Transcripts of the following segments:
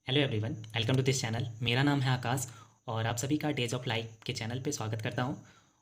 Hello everyone, welcome to this channel. मेरा नाम है आकाश और आप सभी का डेज ऑफ लाइफ के चैनल पे स्वागत करता हूं।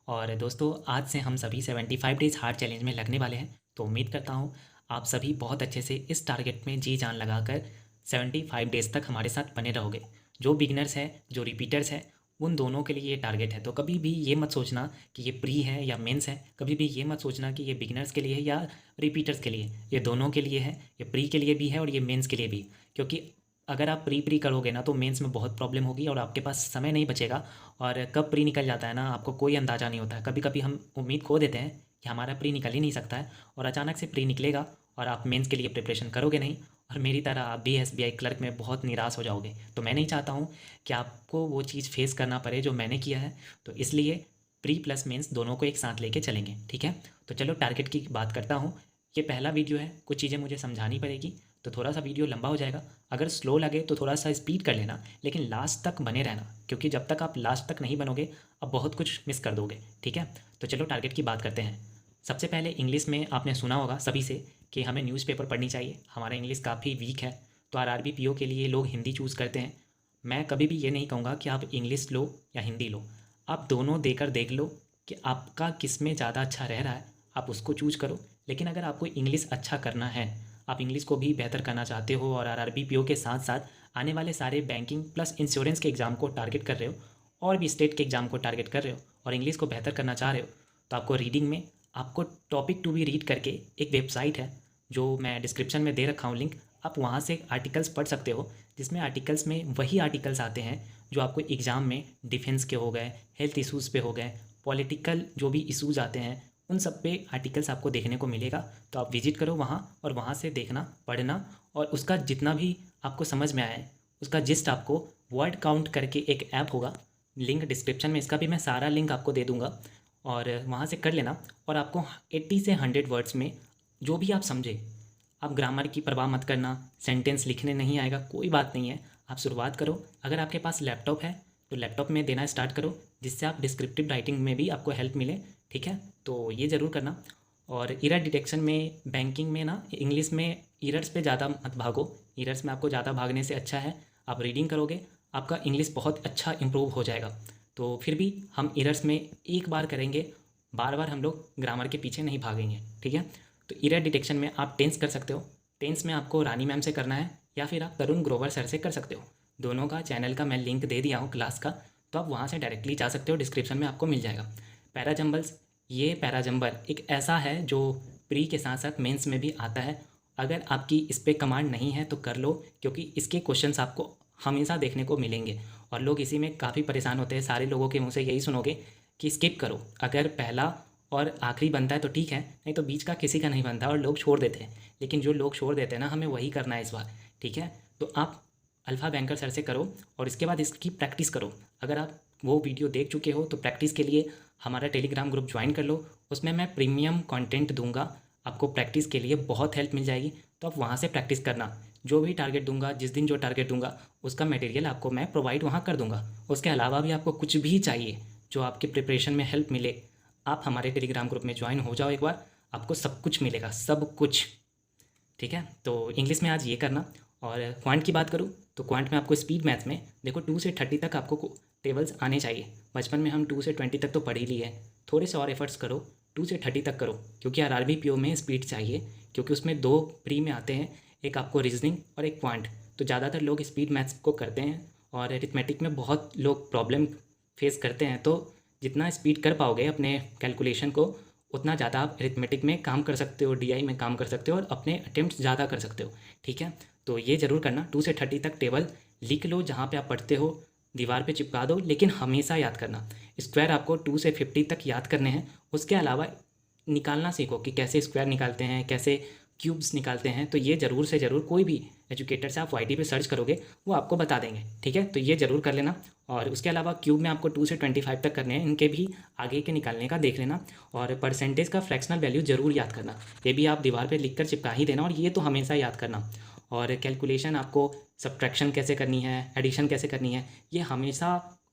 और दोस्तों, आज से हम सभी 75 डेज़ हार्ड चैलेंज में लगने वाले हैं। तो उम्मीद करता हूं आप सभी बहुत अच्छे से इस टारगेट में जी जान लगाकर 75 डेज़ तक हमारे साथ बने रहोगे। जो बिगनर्स हैं, जो रिपीटर्स हैं, उन दोनों के लिए ये टारगेट है। तो कभी भी ये मत सोचना कि ये प्री है या मेंस है। कभी भी ये मत सोचना कि ये बिगनर्स के लिए है या रिपीटर्स के लिए। ये दोनों के लिए है। ये प्री के लिए भी है और ये मेंस के लिए भी। क्योंकि अगर आप प्री करोगे ना तो मेंस में बहुत प्रॉब्लम होगी और आपके पास समय नहीं बचेगा। और कब प्री निकल जाता है ना, आपको कोई अंदाज़ा नहीं होता है। कभी कभी हम उम्मीद खो देते हैं कि हमारा प्री निकल ही नहीं सकता है, और अचानक से प्री निकलेगा और आप मेंस के लिए प्रिपरेशन करोगे नहीं, और मेरी तरह आप भी एसबीआई क्लर्क में बहुत निराश हो जाओगे। तो मैं नहीं चाहता हूँ कि आपको वो चीज़ फेस करना पड़े जो मैंने किया है। तो इसलिए प्री प्लस मेंस दोनों को एक साथ लेके चलेंगे, ठीक है। तो चलो टारगेट की बात करता हूँ। ये पहला वीडियो है, कुछ चीज़ें मुझे समझानी पड़ेगी, तो थोड़ा सा वीडियो लंबा हो जाएगा। अगर स्लो लगे तो थोड़ा सा स्पीड कर लेना, लेकिन लास्ट तक बने रहना, क्योंकि जब तक आप लास्ट तक नहीं बनोगे आप बहुत कुछ मिस कर दोगे, ठीक है। तो चलो टारगेट की बात करते हैं। सबसे पहले इंग्लिश में आपने सुना होगा सभी से कि हमें न्यूज़पेपर पढ़नी चाहिए। हमारा इंग्लिश काफ़ी वीक है, तो आरआरबी पीओ के लिए लोग हिंदी चूज़ करते हैं। मैं कभी भी ये नहीं कहूँगा कि आप इंग्लिश लो या हिंदी लो। आप दोनों देकर देख लो कि आपका किस में ज़्यादा अच्छा रह रहा है, आप उसको चूज करो। लेकिन अगर आपको इंग्लिश अच्छा करना है, आप इंग्लिश को भी बेहतर करना चाहते हो और आरआरबी पीओ के साथ साथ आने वाले सारे बैंकिंग प्लस इंश्योरेंस के एग्ज़ाम को टारगेट कर रहे हो, और भी स्टेट के एग्ज़ाम को टारगेट कर रहे हो, और इंग्लिश को बेहतर करना चाह रहे हो, तो आपको रीडिंग में आपको टॉपिक टू बी रीड करके एक वेबसाइट है जो मैं डिस्क्रिप्शन में दे रखा हूँ लिंक। आप वहाँ से आर्टिकल्स पढ़ सकते हो, जिसमें आर्टिकल्स में वही आर्टिकल्स आते हैं जो आपको एग्ज़ाम में डिफेंस के हो गए, हेल्थ इशूज़ पे हो गए, पॉलिटिकल जो भी इशूज़ आते हैं उन सब पे आर्टिकल्स आपको देखने को मिलेगा। तो आप विजिट करो वहाँ और वहाँ से देखना, पढ़ना, और उसका जितना भी आपको समझ में आए उसका जिस्ट आपको वर्ड काउंट करके एक ऐप होगा, लिंक डिस्क्रिप्शन में, इसका भी मैं सारा लिंक आपको दे दूँगा, और वहाँ से कर लेना। और आपको 80 से 100 वर्ड्स में जो भी आप समझे, आप ग्रामर की परवाह मत करना, सेंटेंस लिखने नहीं आएगा कोई बात नहीं है, आप शुरुआत करो। अगर आपके पास लैपटॉप है तो लैपटॉप में देना स्टार्ट करो, जिससे आप डिस्क्रिप्टिव राइटिंग में भी आपको हेल्प मिले, ठीक है। तो ये ज़रूर करना। और एरर डिटेक्शन में, बैंकिंग में ना, इंग्लिश में एरर्स पे ज़्यादा मत भागो। एरर्स में आपको ज़्यादा भागने से अच्छा है आप रीडिंग करोगे, आपका इंग्लिश बहुत अच्छा इम्प्रूव हो जाएगा। तो फिर भी हम एरर्स में एक बार करेंगे, बार बार हम लोग ग्रामर के पीछे नहीं भागेंगे, ठीक है। तो एरर डिटेक्शन में आप टेंस कर सकते हो। टेंस में आपको रानी मैम से करना है या फिर आप तरुण ग्रोवर सर से कर सकते हो। दोनों का चैनल का मैं लिंक दे दिया हूँ क्लास का, तो आप वहाँ से डायरेक्टली जा सकते हो, डिस्क्रिप्शन में आपको मिल जाएगा। पैराजम्बल्स, ये पैराजम्बल एक ऐसा है जो प्री के साथ साथ मेंस में भी आता है। अगर आपकी इस पर कमांड नहीं है तो कर लो, क्योंकि इसके क्वेश्चंस आपको हमेशा देखने को मिलेंगे और लोग इसी में काफ़ी परेशान होते हैं। सारे लोगों के मुँह से यही सुनोगे कि स्किप करो, अगर पहला और आखिरी बनता है तो ठीक है, नहीं तो बीच का किसी का नहीं बनता और लोग छोड़ देते हैं। लेकिन जो लोग छोड़ देते हैं ना, हमें वही करना है इस बार, ठीक है। तो आप अल्फ़ा बैंकर सर से करो और इसके बाद इसकी प्रैक्टिस करो। अगर आप वो वीडियो देख चुके हो तो प्रैक्टिस के लिए हमारा टेलीग्राम ग्रुप ज्वाइन कर लो, उसमें मैं प्रीमियम कंटेंट दूंगा, आपको प्रैक्टिस के लिए बहुत हेल्प मिल जाएगी। तो आप वहाँ से प्रैक्टिस करना। जो भी टारगेट दूंगा, जिस दिन जो टारगेट दूंगा, उसका मटेरियल आपको मैं प्रोवाइड वहाँ कर दूंगा। उसके अलावा भी आपको कुछ भी चाहिए जो आपके प्रिपरेशन में हेल्प मिले, आप हमारे टेलीग्राम ग्रुप में ज्वाइन हो जाओ एक बार, आपको सब कुछ मिलेगा, सब कुछ, ठीक है। तो इंग्लिश में आज ये करना। और क्वांट की बात करूँ तो क्वांट में आपको स्पीड मैथ में देखो 2 से 30 तक आपको टेबल्स आने चाहिए। बचपन में हम 2 से 20 तक तो पढ़ ही लिए हैं, थोड़े से और एफर्ट्स करो, 2 से 30 तक करो, क्योंकि आरआरबी पीओ में स्पीड चाहिए, क्योंकि उसमें दो प्री में आते हैं, एक आपको रीजनिंग और एक क्वांट। तो ज़्यादातर लोग स्पीड मैथ्स को करते हैं और अरिथमेटिक में बहुत लोग प्रॉब्लम फेस करते हैं। तो जितना स्पीड कर पाओगे अपने कैलकुलेशन को, उतना ज़्यादा आप अरिथमेटिक में काम कर सकते हो, डीआई में काम कर सकते हो और अपने अटेम्प्ट ज़्यादा कर सकते हो, ठीक है। तो ये ज़रूर करना, 2 से 30 तक टेबल लिख लो, जहाँ पे आप पढ़ते हो दीवार पे चिपका दो, लेकिन हमेशा याद करना। स्क्वायर आपको 2 से 50 तक याद करने हैं। उसके अलावा निकालना सीखो कि कैसे स्क्वायर निकालते हैं, कैसे क्यूब्स निकालते हैं। तो ये ज़रूर से ज़रूर, कोई भी एजुकेटर से आप वाईटी पे सर्च करोगे वो आपको बता देंगे, ठीक है। तो ये ज़रूर कर लेना। और उसके अलावा क्यूब में आपको 2 से 25 तक करने हैं, इनके भी आगे के निकालने का देख लेना। और परसेंटेज का फ्रैक्शनल वैल्यू ज़रूर याद करना, ये भी आप दीवार पर लिख कर चिपका ही देना, और ये तो हमेशा याद करना। और कैलकुलेशन आपको, सब्ट्रैक्शन कैसे करनी है, एडिशन कैसे करनी है, ये हमेशा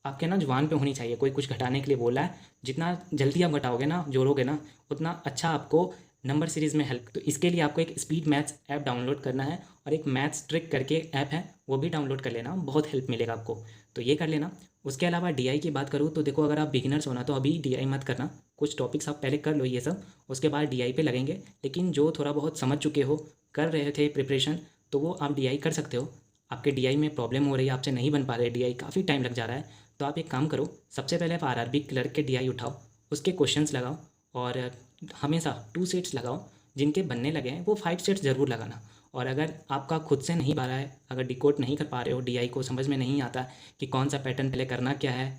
आपके ना जुबान पे होनी चाहिए। कोई कुछ घटाने के लिए बोला है, जितना जल्दी आप घटाओगे ना, जोड़ोगे ना, उतना अच्छा आपको नंबर सीरीज़ में हेल्प। तो इसके लिए आपको एक स्पीड मैथ्स ऐप डाउनलोड करना है और एक मैथ्स ट्रिक करके ऐप है वो भी डाउनलोड कर लेना, बहुत हेल्प मिलेगा आपको, तो ये कर लेना। उसके अलावा डीआई की बात करूँ तो देखो, अगर आप बिगिनर्स हो ना तो अभी डीआई मत करना, कुछ टॉपिक्स आप पहले कर लो ये सब, उसके बाद डीआई पे लगेंगे। लेकिन जो थोड़ा बहुत समझ चुके हो, कर रहे थे प्रिपरेशन, तो वो आप डीआई कर सकते हो। आपके डीआई में प्रॉब्लम हो रही है, आपसे नहीं बन पा रहे डीआई, काफ़ी टाइम लग जा रहा है, तो आप एक काम करो, सबसे पहले आप आरआरबी क्लर्क के डीआई उठाओ, उसके क्वेश्चंस लगाओ और हमेशा 2 सेट्स लगाओ। जिनके बनने लगे हैं वो 5 सेट्स ज़रूर लगाना। और अगर आपका खुद से नहीं बन रहा है, अगर डिकोड नहीं कर पा रहे हो, डीआई को समझ में नहीं आता कि कौन सा पैटर्न पहले करना क्या है,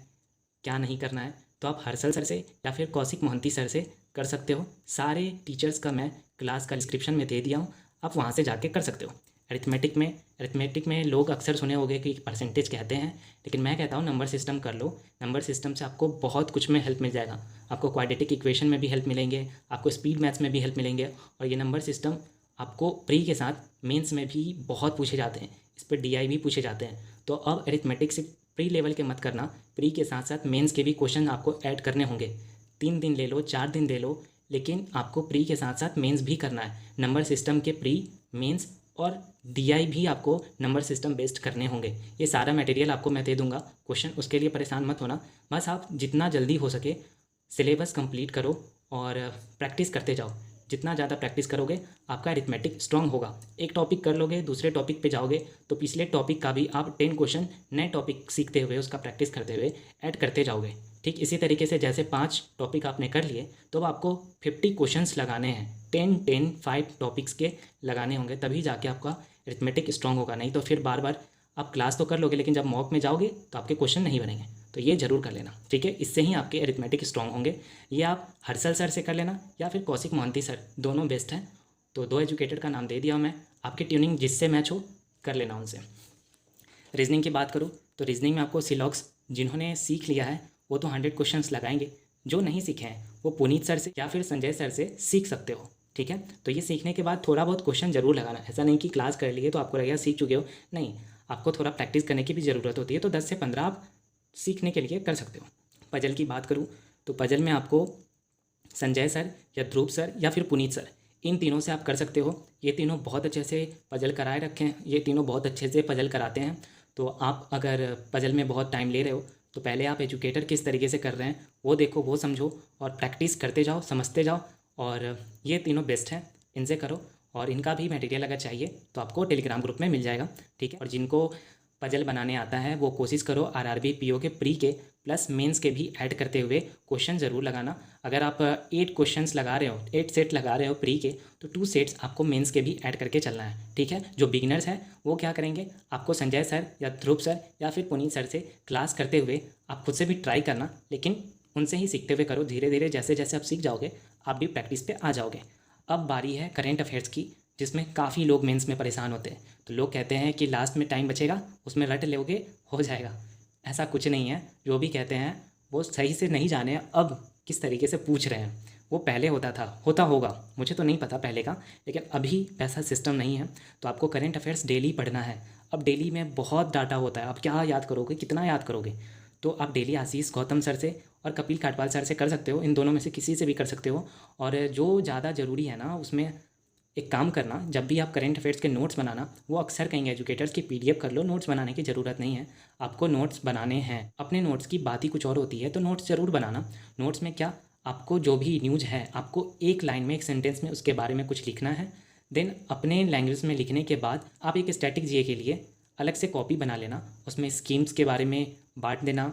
क्या नहीं करना है, तो आप हर्षल सर से या फिर कौशिक मोहंती सर से कर सकते हो। सारे टीचर्स का मैं क्लास का डिस्क्रिप्शन में दे दिया हूँ, आप वहाँ से जाके कर सकते हो। अरिथमेटिक में लोग अक्सर सुने होंगे कि परसेंटेज कहते हैं, लेकिन मैं कहता हूँ नंबर सिस्टम कर लो। नंबर सिस्टम से आपको बहुत कुछ में हेल्प मिल जाएगा। आपको क्वाड्रेटिक इक्वेशन में भी हेल्प मिलेंगे, आपको स्पीड मैथ्स में भी हेल्प मिलेंगे, और ये नंबर सिस्टम आपको प्री के साथ मेंस में भी बहुत पूछे जाते हैं, इस पर डीआई भी पूछे जाते हैं। तो अब अरिथमेटिक से प्री लेवल के मत करना, प्री के साथ साथ मेंस के भी क्वेश्चन आपको ऐड करने होंगे। 3 दिन ले लो, 4 दिन ले लो, लेकिन आपको प्री के साथ साथ मेंस भी करना है। नंबर सिस्टम के प्री, मेंस और डीआई भी आपको नंबर सिस्टम बेस्ड करने होंगे। ये सारा मटेरियल आपको मैं दे दूंगा, क्वेश्चन उसके लिए परेशान मत होना। बस आप जितना जल्दी हो सके सिलेबस कंप्लीट करो और प्रैक्टिस करते जाओ। जितना ज़्यादा प्रैक्टिस करोगे आपका अरिथमेटिक स्ट्रांग होगा। एक टॉपिक कर लोगे, दूसरे टॉपिक पे जाओगे तो पिछले टॉपिक का भी आप 10 क्वेश्चन नए टॉपिक सीखते हुए, उसका प्रैक्टिस करते हुए ऐड करते जाओगे। ठीक इसी तरीके से जैसे 5 टॉपिक आपने कर लिए, तो अब आपको 50 क्वेश्चंस लगाने हैं, 5 टॉपिक्स के लगाने होंगे, तभी जाके आपका अरिथमेटिक स्ट्रांग होगा। नहीं तो फिर बार बार आप क्लास तो कर लोगे, लेकिन जब मॉक में जाओगे तो आपके क्वेश्चन नहीं बनेंगे। तो ये ज़रूर कर लेना, ठीक है, इससे ही आपके अरिथमेटिक स्ट्रांग होंगे। ये आप हर्षल सर से कर लेना या फिर कौशिक मोहंती सर, दोनों बेस्ट हैं। तो 2 एजुकेटर का नाम दे दिया मैं, आपकी ट्यूनिंग जिससे मैच हो कर लेना उनसे। रीजनिंग की बात करूँ तो रीजनिंग में आपको सिलॉक्स, जिन्होंने सीख लिया है वो तो 100 क्वेश्चंस लगाएंगे, जो नहीं सीखे हैं वो पुनीत सर से या फिर संजय सर से सीख सकते हो, ठीक है। तो ये सीखने के बाद थोड़ा बहुत क्वेश्चन जरूर लगाना, ऐसा नहीं कि क्लास कर लिए तो आपको लगेगा सीख चुके हो, नहीं, आपको थोड़ा प्रैक्टिस करने की भी ज़रूरत होती है। तो 10 से 15 आप सीखने के लिए कर सकते हो। पजल की बात करूँ तो पजल में आपको संजय सर या ध्रुव सर या फिर पुनीत सर, इन तीनों से आप कर सकते हो। ये तीनों बहुत अच्छे से पजल कराए रखे हैं, ये तीनों बहुत अच्छे से पजल कराते हैं। तो आप अगर पजल में बहुत टाइम ले रहे हो तो पहले आप एजुकेटर किस तरीके से कर रहे हैं वो देखो, वो समझो और प्रैक्टिस करते जाओ, समझते जाओ। और ये तीनों बेस्ट हैं, इनसे करो। और इनका भी मटेरियल अगर चाहिए तो आपको टेलीग्राम ग्रुप में मिल जाएगा, ठीक है। और जिनको पजल बनाने आता है वो कोशिश करो आरआरबी पीओ के प्री के प्लस मेंस के भी ऐड करते हुए क्वेश्चन ज़रूर लगाना। अगर आप 8 क्वेश्चंस लगा रहे हो, 8 सेट लगा रहे हो प्री के, तो 2 सेट्स आपको मेंस के भी ऐड करके चलना है, ठीक है। जो बिगिनर्स हैं वो क्या करेंगे, आपको संजय सर या ध्रुव सर या फिर पुनीत सर से क्लास करते हुए आप खुद से भी ट्राई करना, लेकिन उनसे ही सीखते हुए करो। धीरे धीरे जैसे जैसे आप सीख जाओगे आप भी प्रैक्टिस पे आ जाओगे। अब बारी है करेंट अफेयर्स की, जिसमें काफ़ी लोग मेंस में परेशान होते हैं। तो लोग कहते हैं कि लास्ट में टाइम बचेगा उसमें रट लोगे हो जाएगा, ऐसा कुछ नहीं है। जो भी कहते हैं वो सही से नहीं जाने अब किस तरीके से पूछ रहे हैं। वो पहले होता होगा, मुझे तो नहीं पता पहले का, लेकिन अभी ऐसा सिस्टम नहीं है। तो आपको करेंट अफेयर्स डेली पढ़ना है। अब डेली में बहुत डाटा होता है, आप क्या याद करोगे, कितना याद करोगे। तो आप डेली आशीष गौतम सर से और कपिल काटवाल सर से कर सकते हो, इन दोनों में से किसी से भी कर सकते हो। और जो ज़्यादा ज़रूरी है ना, उसमें एक काम करना, जब भी आप करेंट अफेयर्स के नोट्स बनाना, वो अक्सर कहेंगे एजुकेटर्स की पीडीएफ कर लो, नोट्स बनाने की ज़रूरत नहीं है। आपको नोट्स बनाने हैं, अपने नोट्स की बात ही कुछ और होती है, तो नोट्स ज़रूर बनाना। नोट्स में क्या, आपको जो भी न्यूज़ है आपको एक लाइन में, एक सेंटेंस में उसके बारे में कुछ लिखना है। देन अपने लैंग्वेज में लिखने के बाद आप एक स्टैटिक जीए के लिए अलग से कॉपी बना लेना, उसमें स्कीम्स के बारे में बांट देना,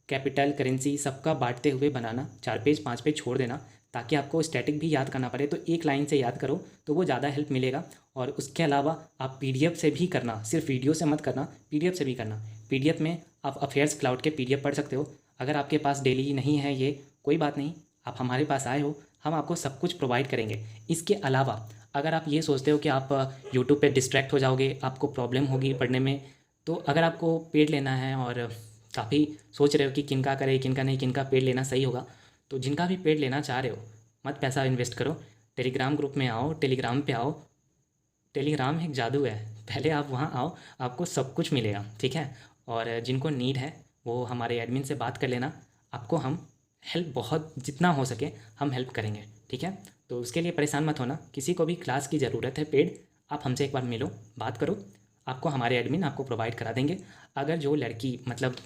कैपिटल करेंसी सबका बांटते हुए बनाना, 4 पेज 5 पेज छोड़ देना, ताकि आपको स्टैटिक भी याद करना पड़े तो एक लाइन से याद करो, तो वो ज़्यादा हेल्प मिलेगा। और उसके अलावा आप पीडीएफ से भी करना, सिर्फ वीडियो से मत करना, पीडीएफ से भी करना। पीडीएफ में आप अफेयर्स क्लाउड के पीडीएफ पढ़ सकते हो। अगर आपके पास डेली नहीं है ये, कोई बात नहीं, आप हमारे पास आए हो, हम आपको सब कुछ प्रोवाइड करेंगे। इसके अलावा अगर आप ये सोचते हो कि आप यूट्यूब पे डिस्ट्रैक्ट हो जाओगे, आपको प्रॉब्लम होगी पढ़ने में, तो अगर आपको पेड लेना है और काफ़ी सोच रहे हो कि किनका करें किनका नहीं, किनका पेड लेना सही होगा, तो जिनका भी पेड लेना चाह रहे हो मत पैसा इन्वेस्ट करो, टेलीग्राम ग्रुप में आओ, टेलीग्राम पे आओ। टेलीग्राम एक जादू है, पहले आप वहाँ आओ, आपको सब कुछ मिलेगा, ठीक है। और जिनको नीड है वो हमारे एडमिन से बात कर लेना, आपको हम हेल्प बहुत जितना हो सके हम हेल्प करेंगे, ठीक है। तो उसके लिए परेशान मत होना, किसी को भी क्लास की ज़रूरत है पेड, आप हमसे एक बार मिलो, बात करो, आपको हमारे एडमिन आपको प्रोवाइड करा देंगे। अगर जो लड़की मतलब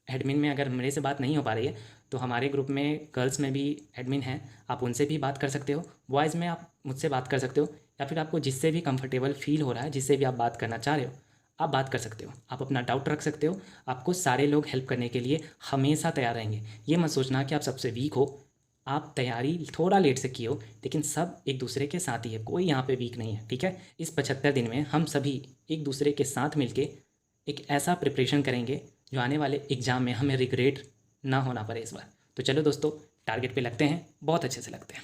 एडमिन में अगर मेरे से बात नहीं हो पा रही है तो हमारे ग्रुप में गर्ल्स में भी एडमिन हैं, आप उनसे भी बात कर सकते हो। बॉयज़ में आप मुझसे बात कर सकते हो, या फिर आपको जिससे भी कंफर्टेबल फील हो रहा है, जिससे भी आप बात करना चाह रहे हो, आप बात कर सकते हो, आप अपना डाउट रख सकते हो। आपको सारे लोग हेल्प करने के लिए हमेशा तैयार रहेंगे। ये मत सोचना कि आप सबसे वीक हो, आप तैयारी थोड़ा लेट से की हो, लेकिन सब एक दूसरे के साथ ही है, कोई यहाँ पे वीक नहीं है, ठीक है। इस 75 दिन में हम सभी एक दूसरे के साथ मिलके एक ऐसा प्रिपरेशन करेंगे जो आने वाले एग्ज़ाम में हमें रिग्रेट ना होना पड़े इस बार। तो चलो दोस्तों, टारगेट पे लगते हैं, बहुत अच्छे से लगते हैं।